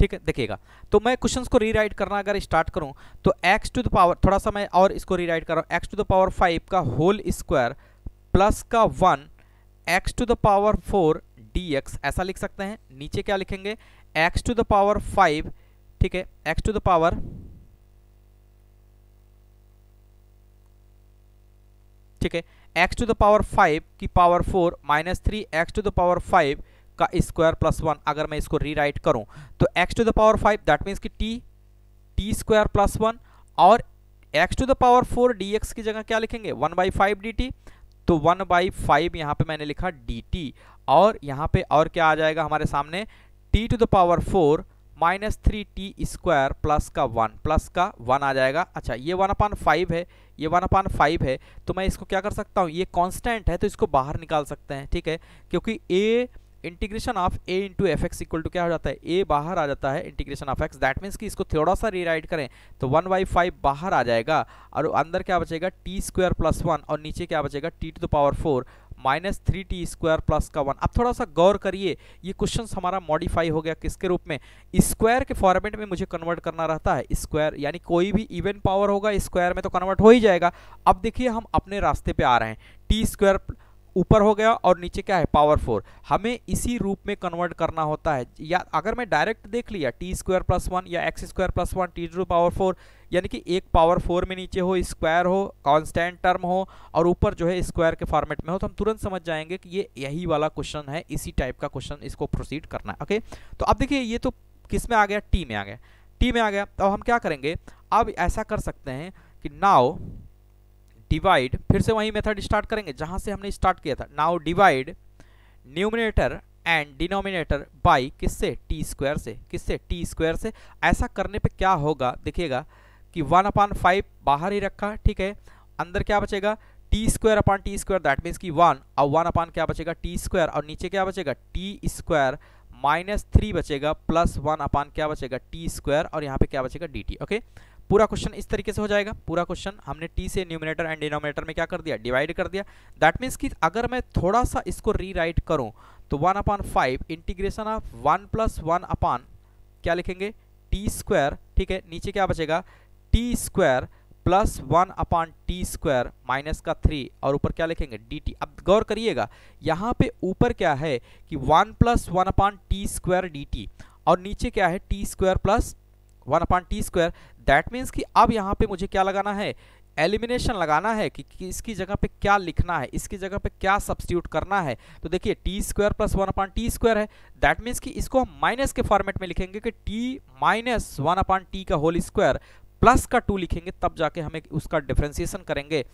ठीक है देखिएगा, तो मैं क्वेश्चंस को रीराइट करना अगर स्टार्ट करूं तो x टू द पावर, थोड़ा सा मैं और इसको रीराइट कर रहा हूं, x टू द पावर 5 का होल स्क्वायर प्लस का 1 x to the power 4 dx ऐसा लिख सकते हैं। नीचे क्या लिखेंगे x टू द पावर 5, ठीक है, x टू द पावर, ठीक है, x टू द पावर 5 की power 4 minus 3x to the power 5 का स्क्वायर प्लस 1। अगर मैं इसको रीराइट करूं तो x to the power 5 that means कि t स्क्वायर प्लस 1 और x to the power 4 dx की जगह क्या लिखेंगे 1/5 dt, तो 1/5 यहाँ पे मैंने लिखा dt, और यहाँ पे और क्या आ जाएगा हमारे सामने t to the power 4 minus 3t square plus का 1 आ जाएगा। अच्छा ये 1/5 है, ये 1/5 है, तो मैं इसको क्या कर सकता हूँ, ये कांस्टेंट है तो इसको बाहर निकाल सकते हैं। ठीक है क्योंकि a integration of a into f x equal to क्या हो जाता है, a बाहर आ जाता है integration of x। That means कि इसको थोड़ा सा रीराइट करें तो 1/5 बाहर आ जाएगा और अंदर क्या बचेगा t स्क्वायर प्लस 1 और नीचे क्या बचेगा t to the power 4 -3t² plus का 1। अब थोड़ा सा गौर करिए, ये क्वेश्चन हमारा मॉडिफाई हो गया किसके रूप में, स्क्वायर के फॉर्मेट में मुझे कन्वर्ट करना रहता है। स्क्वायर यानी कोई भी इवन पावर होगा स्क्वायर में तो कन्वर्ट हो ही जाएगा। अब देखिए हम अपने रास्ते पे आ रहे हैं, t² ऊपर हो गया और नीचे क्या है पावर 4, हमें इसी रूप में कन्वर्ट करना होता है। या अगर मैं डायरेक्ट देख लिया t² प्लस 1 या x² plus 1 t to power 4, यानी कि एक पावर 4 में नीचे हो, स्क्वायर हो, कांस्टेंट टर्म हो और ऊपर जो है स्क्वायर के फॉर्मेट में हो, तो हम तुरंत समझ जाएंगे कि ये यही वाला क्वेश्चन है, इसी टाइप का क्वेश्चन इसको प्रोसीड करना है। ओके, तो अब देखिए ये तो किस में आ गया, टी में आ गया, टी में आ गया। तो हम क्या करेंगे, अब ऐसा कर सकते हैं कि नाउ डिवाइड, फिर से वही मेथड स्टार्ट करेंगे जहां से हमने स्टार्ट किया था। Now divide numerator and denominator by किससे, t² से, किससे, t² से। ऐसा करने पे क्या होगा देखिएगा कि 1/5 बाहर ही रखा, ठीक है, अंदर क्या बचेगा t² दैट मीन्स कि 1 और 1 क्या बचेगा t² और नीचे क्या बचेगा t² -3 बचेगा प्लस 1 क्या बचेगा t² और यहाँ पे क्या बचेगा dt। ओके, पूरा क्वेश्चन इस तरीके से हो जाएगा। पूरा क्वेश्चन हमने t से न्यूमिनेटर एंड डिनोमिनेटर में क्या कर दिया, डिवाइड कर दिया। दैट मीन्स कि अगर मैं थोड़ा सा इसको रीराइट करूं तो 1/5 इंटीग्रेशन ऑफ 1 + 1 क्या लिखेंगे t², ठीक है, नीचे क्या बचेगा t² प्लस 1/t² माइनस का 3 और ऊपर क्या लिखेंगे dt। अब गौर करिएगा यहाँ पे ऊपर क्या है कि 1 + 1/t² dt और नीचे क्या है t² plus 1/t²। That means कि अब यहाँ पे मुझे क्या लगाना है, एलिमिनेशन लगाना है कि इसकी जगह पे क्या लिखना है, इसकी जगह पे क्या सब्स्टिट्यूट करना है। तो देखिए t² प्लस 1/t² है, दैट मीन्स कि इसको हम माइनस के फॉर्मेट में लिखेंगे कि t - 1/t का होल स्क्वायर प्लस का 2 लिखेंगे, तब जाके हमें उसका डिफरेंशिएशन करेंगे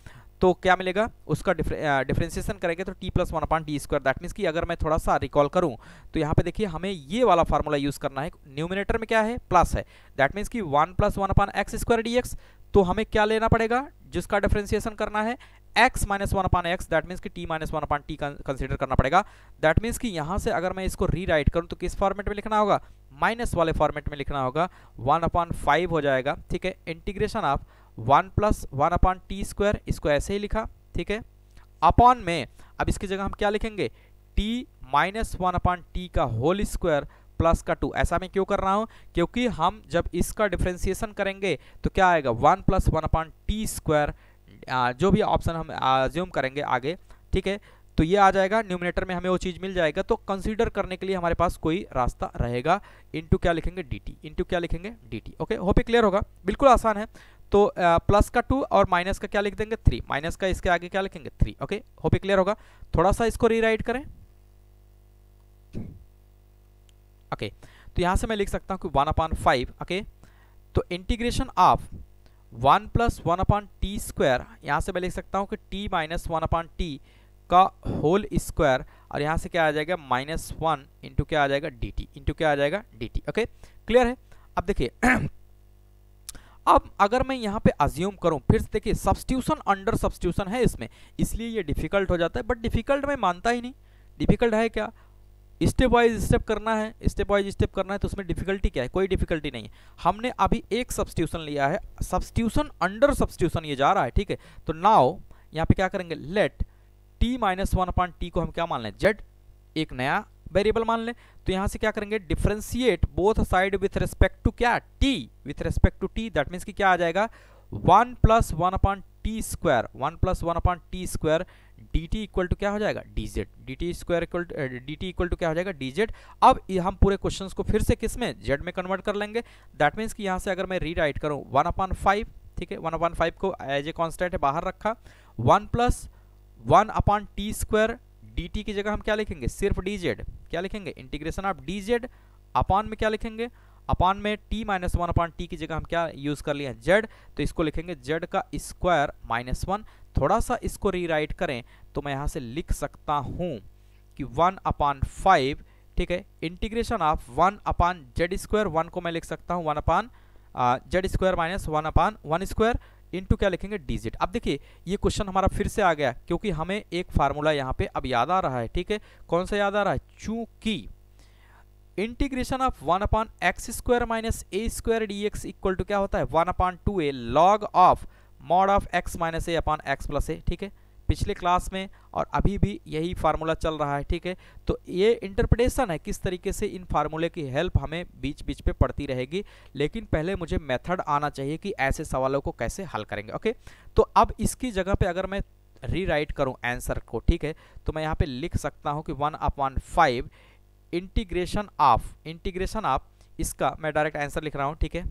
तो क्या मिलेगा, उसका डिफरेंशिएशन करेंगे तो t + 1/t²। दैट मीन्स कि अगर मैं थोड़ा सा रिकॉल करूं तो यहाँ पे देखिए हमें ये वाला फार्मूला यूज करना है। न्यूमिनेटर में क्या है प्लस है, दैट मीन्स कि 1 + 1/x² dx, तो हमें क्या लेना पड़ेगा, जिसका डिफरेंशिएशन करना है x - 1/x, दैट मीन्स कि t - 1/t कंसीडर करना पड़ेगा। दैट मीन्स कि यहाँ से अगर मैं इसको रीराइट करूँ तो किस फॉर्मेट में लिखना होगा, माइनस वाले फॉर्मेट में लिखना होगा, 1/5 हो जाएगा, ठीक है, इंटीग्रेशन ऑफ 1 + 1/t², इसको ऐसे ही लिखा, ठीक है, अपॉन में अब इसकी जगह हम क्या लिखेंगे t - 1/t का होल स्क्वायर प्लस का 2। ऐसा मैं क्यों कर रहा हूं, क्योंकि हम जब इसका डिफरेंशिएशन करेंगे तो क्या आएगा 1 + 1/t², जो भी ऑप्शन हम अज्यूम करेंगे आगे, ठीक है, तो ये आ जाएगा न्यूमिनेटर में, हमें वो चीज मिल जाएगा। तो कंसीडर करने के लिए हमारे पास कोई रास्ता रहेगा, इनटू क्या लिखेंगे dt, इनटू क्या लिखेंगे dt। ओके, होप ये क्लियर होगा, बिल्कुल आसान है। तो प्लस का 2 और माइनस का क्या लिख देंगे 3, माइनस का इसके आगे क्या लिखेंगे 3। ओके, होप ये क्लियर होगा। थोड़ा सा इसको रीराइट करें। ओके, तो यहां से मैं लिख सकता हूं कि 1/5, ओके, तो इंटीग्रेशन ऑफ 1 + 1/t², यहां से मैं लिख सकता हूं कि t - 1/t का होल स्क्वायर और यहां से क्या आ जाएगा -1 इंटू क्या आ जाएगा dt, इंटू क्या आ जाएगा dt। ओके, क्लियर है। अब देखिए अब अगर मैं यहाँ पे अज्यूम करूं, फिर से देखिए सब्स्टिट्यूशन अंडर सब्स्टिट्यूशन है इसमें, इसलिए ये डिफिकल्ट हो जाता है, बट डिफिकल्ट मैं मानता ही नहीं। डिफिकल्ट है क्या, स्टेप वाइज स्टेप करना है, स्टेप वाइज स्टेप करना है, तो उसमें डिफिकल्टी क्या है, कोई डिफिकल्टी नहीं है। हमने अभी एक सब्स्टिट्यूशन लिया है, सब्स्टिट्यूशन अंडर सब्स्टिट्यूशन ये जा रहा है, ठीक है। तो नाउ यहाँ पे क्या करेंगे, लेट t - 1/t को हम क्या मान लें z, एक नया वेरिएबल मान लें। तो यहां से क्या करेंगे, differentiate both side with respect to क्या t, with respect to t, that means कि क्या आ जाएगा 1 + 1/t², 1 + 1/t² dt equal to क्या हो जाएगा dz, dt इक्वल टू क्या हो जाएगा dz। अब हम पूरे क्वेश्चंस को फिर से किस में, z में कन्वर्ट कर लेंगे। दैट मीन्स कि यहां से अगर मैं रीराइट करूं 1/5, ठीक है, 1/5 को एज ए कांस्टेंट है बाहर रखा, 1 + 1/t² dt की जगह हम क्या लिखेंगे, सिर्फ dz, क्या लिखेंगे इंटीग्रेशन ऑफ dz, अपॉन में क्या लिखेंगे, अपॉन में t - 1/t की जगह हम क्या यूज कर लिए z, तो इसको लिखेंगे z का स्क्वायर -1। थोड़ा सा इसको रीराइट करें तो मैं यहां से लिख सकता हूं कि 1/5, ठीक है, इंटीग्रेशन ऑफ 1/z², 1 को मैं लिख सकता हूं 1/z² - 1/1² इनटू क्या लिखेंगे dz। अब देखिए ये क्वेश्चन हमारा फिर से आ गया, क्योंकि हमें एक फार्मूला यहाँ पे अब याद आ रहा है, ठीक है, कौन सा याद आ रहा है, चूंकि integration of 1/x² - a² dx equal to क्या होता है 1/2a log of mod of x - a/x + a, ठीक है। पिछले क्लास में और अभी भी यही फार्मूला चल रहा है, ठीक है। तो ये इंटरप्रिटेशन है, किस तरीके से इन फार्मूले की हेल्प हमें बीच बीच पे पड़ती रहेगी, लेकिन पहले मुझे मेथड आना चाहिए कि ऐसे सवालों को कैसे हल करेंगे। ओके, तो अब इसकी जगह पे अगर मैं रीराइट करूं आंसर को, ठीक है, तो मैं यहाँ पे लिख सकता हूं कि 1/5 इंटीग्रेशन ऑफ इसका मैं डायरेक्ट आंसर लिख रहा हूं, ठीक है।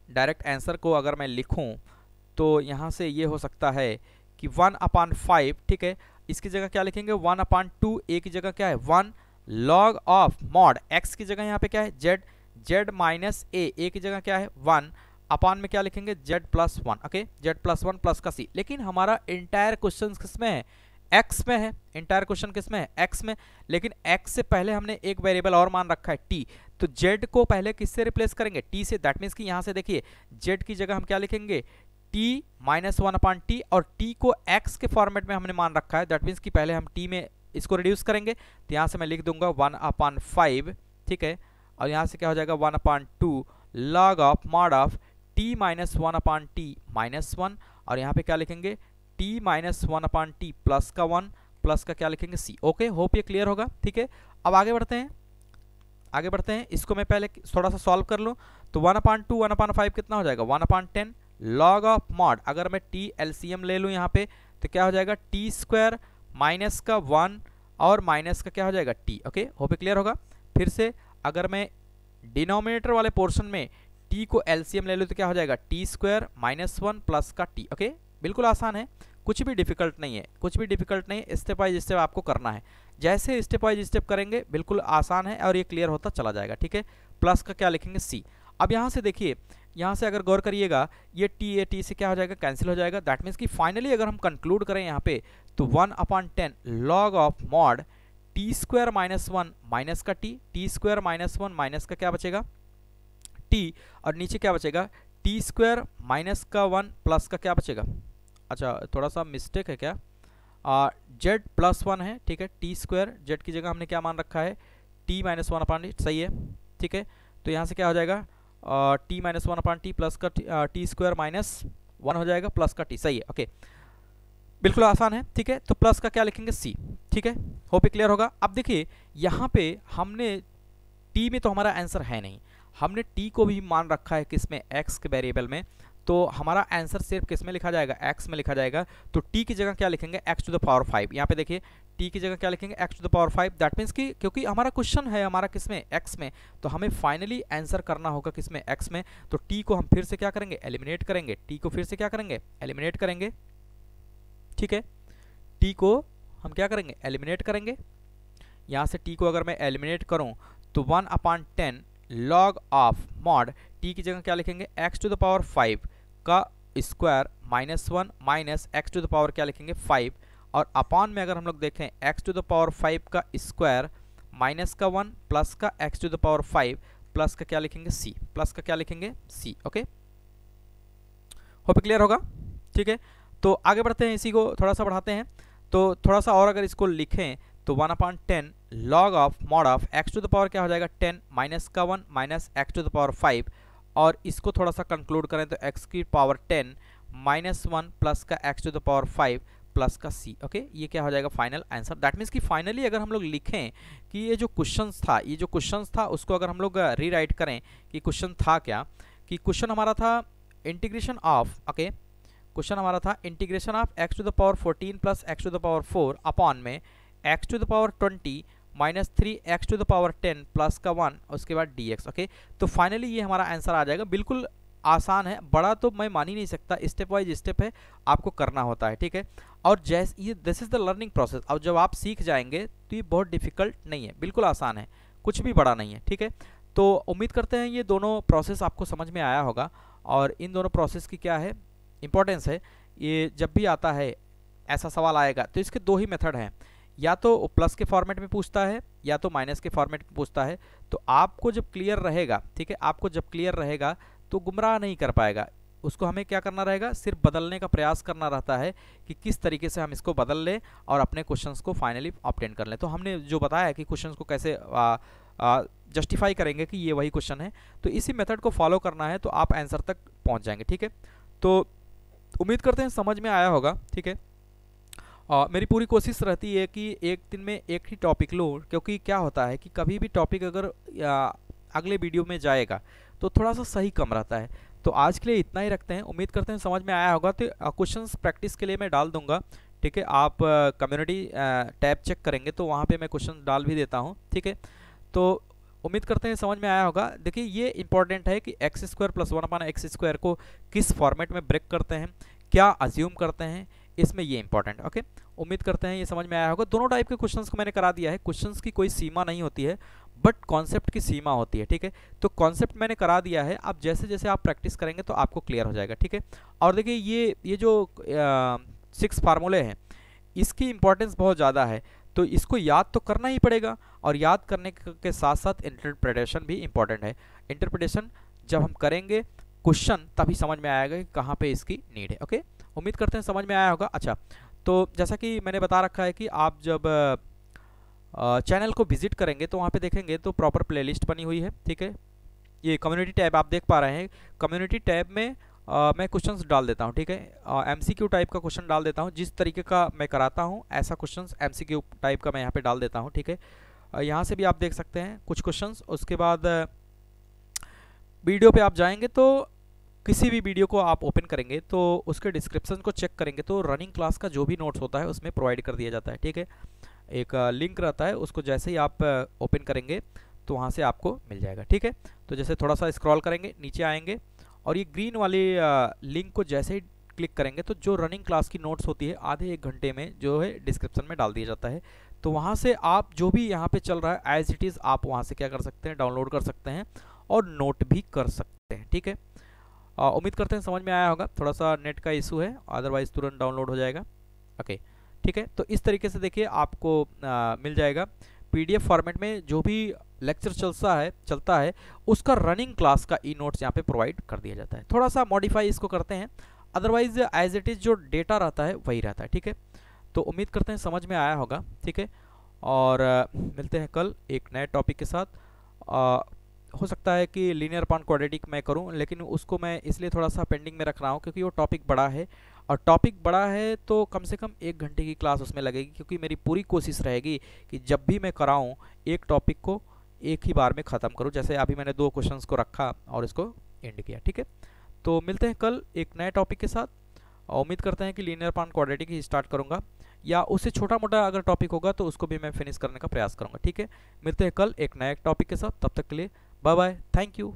डायरेक्ट आंसर को अगर मैं लिखूं तो यहाँ से ये हो सकता है कि 1/5, ठीक है, इसकी जगह क्या लिखेंगे 1/2, ए की जगह क्या है 1 log ऑफ मॉड एक्स की जगह यहाँ पे क्या है z माइनस ए की जगह क्या है 1 अपान में क्या लिखेंगे z+1। ओके, z+1 प्लस का c। लेकिन हमारा इंटायर क्वेश्चन किस में है, x में है। इंटायर क्वेश्चन किस में है, x में। लेकिन x से पहले हमने एक वेरिएबल और मान रखा है t, तो z को पहले किससे रिप्लेस करेंगे, t से। दैट मीन्स कि यहाँ से देखिए z की जगह हम क्या लिखेंगे t माइनस 1/t, और t को x के फॉर्मेट में हमने मान रखा है। दैट मीन्स कि पहले हम t में इसको रिड्यूस करेंगे, तो यहाँ से मैं लिख दूंगा 1/5, ठीक है, और यहाँ से क्या हो जाएगा 1/2 log of mod of t minus 1/t minus 1, और यहाँ पे क्या लिखेंगे t माइनस 1/t प्लस का 1 प्लस का क्या लिखेंगे c। ओके, होप ये क्लियर होगा, ठीक है। अब आगे बढ़ते हैं, इसको मैं पहले थोड़ा सा सॉल्व कर लूँ। तो 1/2 1/5 कितना हो जाएगा 1/10 log ऑफ मॉड, अगर मैं t एलसीएम ले लूँ यहाँ पे तो क्या हो जाएगा t² माइनस का 1 और माइनस का क्या हो जाएगा t। ओके, होप क्लियर होगा। फिर से अगर मैं डिनोमिनेटर वाले पोर्शन में t को एलसीएम ले लूँ तो क्या हो जाएगा t² माइनस 1 प्लस का t। ओके, बिल्कुल आसान है, कुछ भी डिफिकल्ट नहीं है, स्टेप बाय स्टेप आपको करना है। जैसे स्टेप बाय स्टेप करेंगे बिल्कुल आसान है और ये क्लियर होता चला जाएगा, ठीक है। प्लस का क्या लिखेंगे c। अब यहाँ से देखिए, यहाँ से अगर गौर करिएगा ये t से क्या हो जाएगा कैंसिल हो जाएगा। दैट मीन्स कि फाइनली अगर हम कंक्लूड करें यहाँ पे तो 1/10 log of mod t² minus 1 minus का t² माइनस 1 माइनस का क्या बचेगा t, और नीचे क्या बचेगा t² माइनस का 1 प्लस का क्या बचेगा। अच्छा, थोड़ा सा मिस्टेक है क्या, z+1 है, ठीक है। t² z की जगह हमने क्या मान रखा है t माइनस 1/t, सही है, ठीक है। तो यहाँ से क्या हो जाएगा t माइनस 1/t प्लस का t² माइनस 1 हो जाएगा प्लस का t, सही है। ओके, बिल्कुल आसान है, ठीक है। तो प्लस का क्या लिखेंगे c, ठीक है। होप क्लियर होगा। अब देखिए यहाँ पे हमने t में तो हमारा आंसर है नहीं, हमने t को भी मान रखा है किसमें x के वेरिएबल में, तो हमारा आंसर सिर्फ किस में लिखा जाएगा x में लिखा जाएगा। तो t की जगह क्या लिखेंगे x⁵। यहाँ पे देखिए t की जगह क्या लिखेंगे x⁵। दैट मीन्स कि क्योंकि हमारा क्वेश्चन है हमारा किसमें x में, तो हमें फाइनली आंसर करना होगा किसमें x में। तो t को हम फिर से क्या करेंगे एलिमिनेट करेंगे, t को फिर से क्या करेंगे एलिमिनेट करेंगे, ठीक है। t को हम क्या करेंगे एलिमिनेट करेंगे। यहाँ से t को अगर मैं एलिमिनेट करूँ तो 1/10 log ऑफ मॉड t की जगह क्या लिखेंगे x⁵ का स्क्वायर माइनस 1 माइनस x⁵ क्या लिखेंगे 5, और अपॉन में अगर हम लोग देखें x⁵ का स्क्वायर माइनस का 1 प्लस का x⁵ प्लस का क्या लिखेंगे c, प्लस का क्या लिखेंगे c। ओके, होप क्लियर होगा, ठीक है। तो आगे बढ़ते हैं, इसी को थोड़ा सा बढ़ाते हैं। तो थोड़ा सा और अगर इसको लिखें तो 1/10 log of mod of x⁵ क्या हो जाएगा 10 माइनस का 1 माइनस x⁵, और इसको थोड़ा सा कंक्लूड करें तो x⁻10 माइनस 1 प्लस का x⁵ प्लस का c। ओके, ये क्या हो जाएगा फाइनल आंसर। दैट मीन्स कि फाइनली अगर हम लोग लिखें कि ये जो क्वेश्चन था उसको अगर हम लोग रीराइट करें कि क्वेश्चन था क्या, कि क्वेश्चन हमारा था इंटीग्रेशन ऑफ, ओके, क्वेश्चन हमारा था integration of x⁴ plus x⁴ upon में x⁻20 माइनस 3x⁻10 प्लस का 1 उसके बाद dx। ओके, तो फाइनली ये हमारा आंसर आ जाएगा। बिल्कुल आसान है, बड़ा तो मैं मान ही नहीं सकता, स्टेप वाइज स्टेप है, आपको करना होता है, ठीक है। और जैसे ये this is the learning process. अब जब आप सीख जाएंगे तो ये बहुत डिफिकल्ट नहीं है, बिल्कुल आसान है, कुछ भी बड़ा नहीं है, ठीक है। तो उम्मीद करते हैं ये दोनों प्रोसेस आपको समझ में आया होगा, और इन दोनों प्रोसेस की क्या है इंपॉर्टेंस है। ये जब भी आता है ऐसा सवाल आएगा तो इसके दो ही मेथड हैं, या तो प्लस के फॉर्मेट में पूछता है या तो माइनस के फॉर्मेट में पूछता है। तो आपको जब क्लियर रहेगा, ठीक है, आपको जब क्लियर रहेगा तो गुमराह नहीं कर पाएगा। उसको हमें क्या करना रहेगा, सिर्फ बदलने का प्रयास करना रहता है कि किस तरीके से हम इसको बदल लें और अपने क्वेश्चंस को फाइनली ऑब्टेन कर लें। तो हमने जो बताया कि क्वेश्चंस को कैसे जस्टिफाई करेंगे कि ये वही क्वेश्चन है, तो इसी मेथड को फॉलो करना है तो आप आंसर तक पहुंच जाएंगे, ठीक है। तो उम्मीद करते हैं समझ में आया होगा, ठीक है। मेरी पूरी कोशिश रहती है कि एक दिन में एक ही टॉपिक लूँ, क्योंकि क्या होता है कि कभी भी टॉपिक अगर अगले वीडियो में जाएगा तो थोड़ा सा सही कम रहता है। तो आज के लिए इतना ही रखते हैं, उम्मीद करते हैं समझ में आया होगा। तो क्वेश्चंस प्रैक्टिस के लिए मैं डाल दूंगा, ठीक है। आप कम्युनिटी टैब चेक करेंगे तो वहाँ पे मैं क्वेश्चन डाल भी देता हूँ, ठीक है। तो उम्मीद करते हैं समझ में आया होगा। देखिए ये इंपॉर्टेंट है कि एक्स स्क्वायर प्लस 1/x² को किस फॉर्मेट में ब्रेक करते हैं, क्या अज्यूम करते हैं, इसमें ये इंपॉर्टेंट। ओके, उम्मीद करते हैं ये समझ में आया होगा। दोनों टाइप के क्वेश्चंस को मैंने करा दिया है। क्वेश्चंस की कोई सीमा नहीं होती है, बट कॉन्सेप्ट की सीमा होती है, ठीक है। तो कॉन्सेप्ट मैंने करा दिया है, अब जैसे जैसे आप प्रैक्टिस करेंगे तो आपको क्लियर हो जाएगा, ठीक है। और देखिए ये जो 6 फार्मूले हैं, इसकी इंपॉर्टेंस बहुत ज़्यादा है, तो इसको याद तो करना ही पड़ेगा। और याद करने के साथ साथ इंटरप्रिटेशन भी इंपॉर्टेंट है। इंटरप्रिटेशन जब हम करेंगे क्वेश्चन तभी समझ में आएगा कि कहाँ पे इसकी नीड है। ओके, उम्मीद करते हैं समझ में आया होगा। अच्छा, तो जैसा कि मैंने बता रखा है कि आप जब चैनल को विजिट करेंगे तो वहाँ पे देखेंगे तो प्रॉपर प्लेलिस्ट बनी हुई है, ठीक है। ये कम्युनिटी टैब आप देख पा रहे हैं। कम्युनिटी टैब में मैं क्वेश्चंस डाल देता हूँ, ठीक है। एमसीक्यू टाइप का क्वेश्चन डाल देता हूँ, जिस तरीके का मैं कराता हूँ ऐसा क्वेश्चंस एमसीक्यू टाइप का मैं यहाँ पे डाल देता हूँ, ठीक है। यहाँ से भी आप देख सकते हैं कुछ क्वेश्चंस। उसके बाद वीडियो पे आप जाएंगे तो किसी भी वीडियो को आप ओपन करेंगे तो उसके डिस्क्रिप्शन को चेक करेंगे तो रनिंग क्लास का जो भी नोट्स होता है उसमें प्रोवाइड कर दिया जाता है, ठीक है। एक लिंक रहता है, उसको जैसे ही आप ओपन करेंगे तो वहाँ से आपको मिल जाएगा, ठीक है। तो जैसे थोड़ा सा स्क्रॉल करेंगे, नीचे आएंगे और ये ग्रीन वाली लिंक को जैसे ही क्लिक करेंगे तो जो रनिंग क्लास की नोट्स होती है आधे 1 घंटे में जो है डिस्क्रिप्शन में डाल दिया जाता है। तो वहाँ से आप जो भी यहाँ पे चल रहा है एज इट इज़ आप वहाँ से क्या कर सकते हैं, डाउनलोड कर सकते हैं और नोट भी कर सकते हैं, ठीक है। उम्मीद करते हैं समझ में आया होगा। थोड़ा सा नेट का इशू है, अदरवाइज तुरंत डाउनलोड हो जाएगा। ओके, ठीक है। तो इस तरीके से देखिए आपको मिल जाएगा पीडीएफ फॉर्मेट में जो भी लेक्चर चलता है उसका रनिंग क्लास का ई नोट्स यहाँ पे प्रोवाइड कर दिया जाता है। थोड़ा सा मॉडिफाई इसको करते हैं, अदरवाइज एज इट इज़ जो डेटा रहता है वही रहता है, ठीक है। तो उम्मीद करते हैं समझ में आया होगा, ठीक है। और मिलते हैं कल एक नए टॉपिक के साथ। हो सकता है कि लीनियर अपॉन क्वाड्रेटिक मैं करूं, लेकिन उसको मैं इसलिए थोड़ा सा पेंडिंग में रख रहा हूं क्योंकि वो टॉपिक बड़ा है, और टॉपिक बड़ा है तो कम से कम 1 घंटे की क्लास उसमें लगेगी। क्योंकि मेरी पूरी कोशिश रहेगी कि जब भी मैं कराऊं एक टॉपिक को एक ही बार में ख़त्म करूं। जैसे अभी मैंने 2 क्वेश्चंस को रखा और इसको एंड किया, ठीक है। तो मिलते हैं कल एक नए टॉपिक के साथ। उम्मीद करते हैं कि लीनियर अपॉन क्वाड्रेटिक ही स्टार्ट करूँगा, या उससे छोटा मोटा अगर टॉपिक होगा तो उसको भी मैं फिनिश करने का प्रयास करूँगा, ठीक है। मिलते हैं कल एक नए टॉपिक के साथ, तब तक के लिए बाय बाय, थैंक यू।